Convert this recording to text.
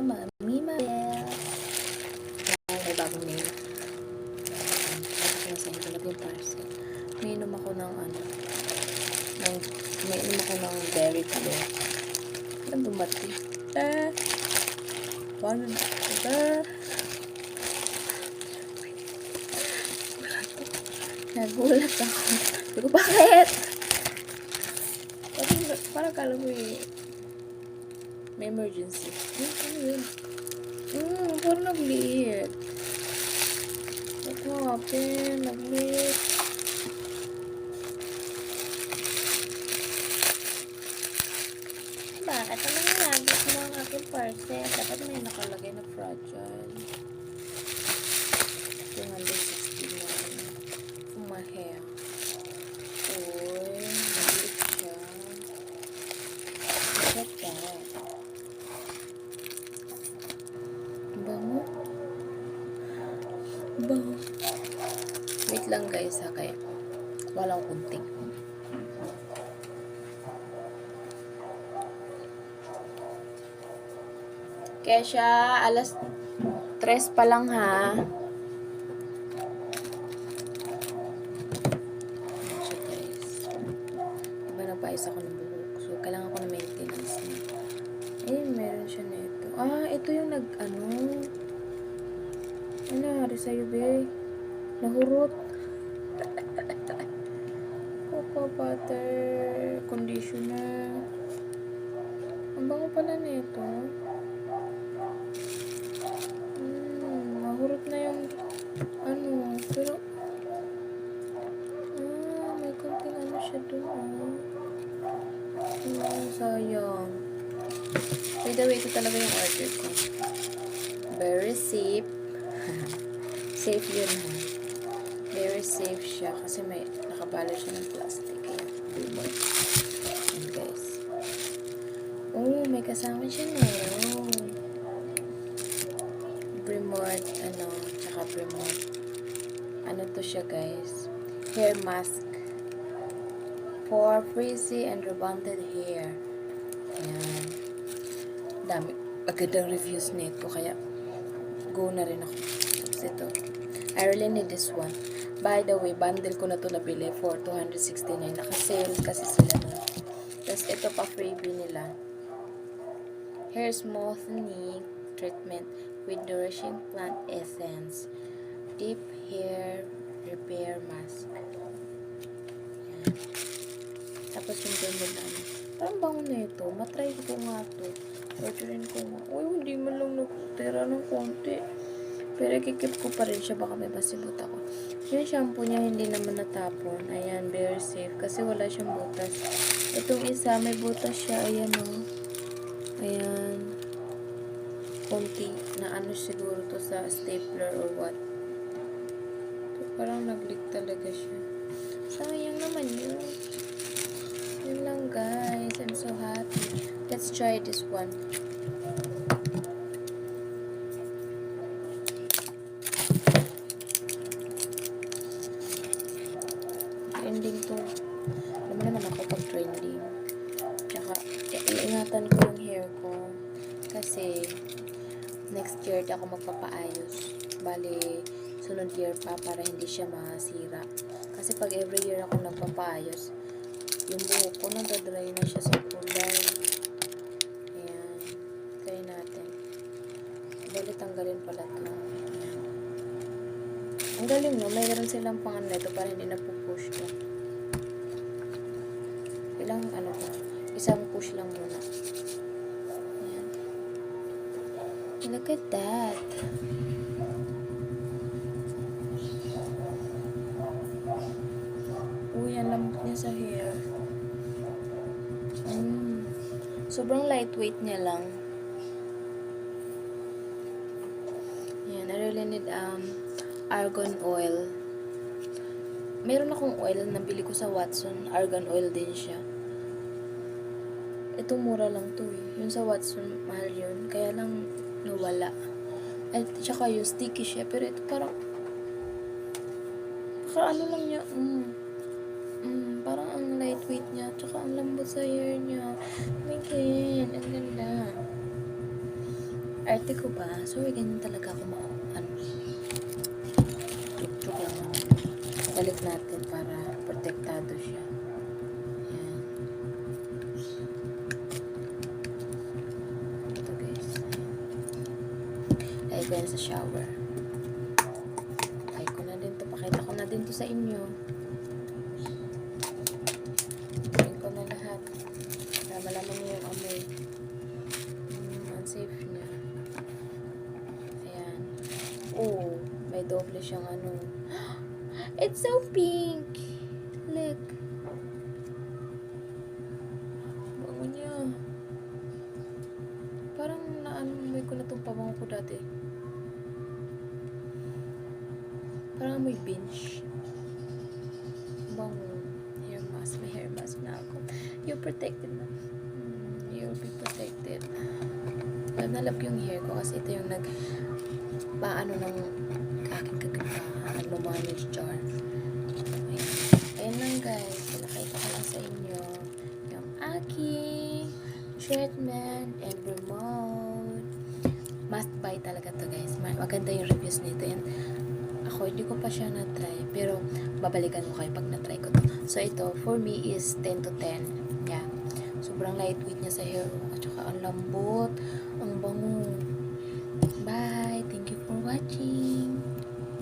Mami Mabel. May bagong name. Kasi ito na yung parcel. May inom ako ng berry clear. Anong bumati? Paano na? Nagulat ako. Sabi ko, bakit? Parang kala mo may emergency. Ano yun? Parang nag-leak. What happened? Nag-leak. Bakit? Ano nangyari mo ang aking parcel? Dapat may nakalagay na fragile. 260 na for my hair. Uy, nag-leak siya. Look at that. Bango. Wait lang guys ha, kaya walang kunting. Kesha, alas 3 pa lang ha. So guys, diba nagpaayos ako ng buhok. So, kailangan ko na maintenance na. Meron siya nito. Ito yung ano nangyari sa'yo, be? Nahurot. Cocoa butter conditioner. Ang bango pala nito. Nahurot na yung pero may konting siya dun. Sayang. By the way, ito talaga yung order ko. Very safe. Safe yun ha. Very safe siya kasi may nakabalo siya ng plastic. Ayan, guys. May kasama siya na. Primort, tsaka Primort. Ano to siya, guys? Hair mask for frizzy and rebonded hair. Ayan. Dami. Magandang reviews nito, kaya go na rin ako. Tapos ito. I really need this one. By the way, bundle ko na to nabili for 269. Naka-sale kasi sila na. Tapos ito pa freebie nila. Hair smoothing treatment with nourishing plant essence. Deep hair repair mask. Yan. Tapos yung ganyan parang bango na ito. Matry ko nga ito. Orderin ko nga. Hindi man lang nagtira ng konti. Pero ikikip ko pa rin siya. Baka may basibot ako. Yung shampoo niya hindi naman natapon. Ayan, very safe. Kasi wala siyang butas. Itong isa, may butas siya. Ayan o. Ayan. Konti. Na siguro to sa stapler or what. Ito, parang nag-leak talaga siya. Sayang naman yun. Yun lang guys. I'm so happy. Let's try this one. Trending to. Alam mo naman ako pag trending. Tsaka, iingatan ko yung hair ko. Kasi, next year di ako magpapaayos. Bali, sunod year pa para hindi siya masira. Kasi pag every year ako nagpapaayos, yung buhok ko nadadry na siya sa kulay. Ayan. Try natin. Bali, tanggalin pala ito. Ayan. Ang galing no, mayroon silang pang ito para hindi napupush ko. Ilang ko, isang push lang muna. Ayan. Look at that. Ang lambot niya sa hair. Sobrang lightweight niya lang. Ayan, I really need argan oil. Meron akong oil na nabili ko sa Watson. Argan oil din siya. Ito mura lang to eh. Yung sa Watson, mahal yun. Kaya lang nawala. At saka yung sticky siya. Pero ito parang lang niya. Parang ang lightweight niya. Tsaka ang lambot sa hair niya. Oh my God. Ang ganda. Arte ko ba? Sorry, ganyan talaga ako ano. Joke lang naman. Balik natin para protektado siya. Ayan. Ito guys. Lagay ko yan sa shower. Lagay ko na din to. Pakita ko na din to sa inyo. Lagay ko na lahat. Para malaman niyo yung amoy. Unsafe niya. Ayan. Oh, may doble siyang ano. It's so pink! Look. Bango niya. Parang naamoy ko na itong pabango ko dati. Parang amoy bench. Bango. Hair mask. May hair mask na ako. You're protected na. You'll be protected. Love na love yung hair ko kasi ito yung paano ng aking kagandahan. Lumanage jar. Ayan lang guys. Pinakita ko lang sa inyo yung aking treatment and remote. Must buy talaga to guys. Maganda yung reviews nito. And ako, hindi ko pa siya na-try. Pero babalikan ko kayo pag na-try ko to. So ito, for me is 10 to 10. Yeah. Sobrang lightweight niya sa hair. At saka ang lambot. Ang bango. Bye. Thank you for watching.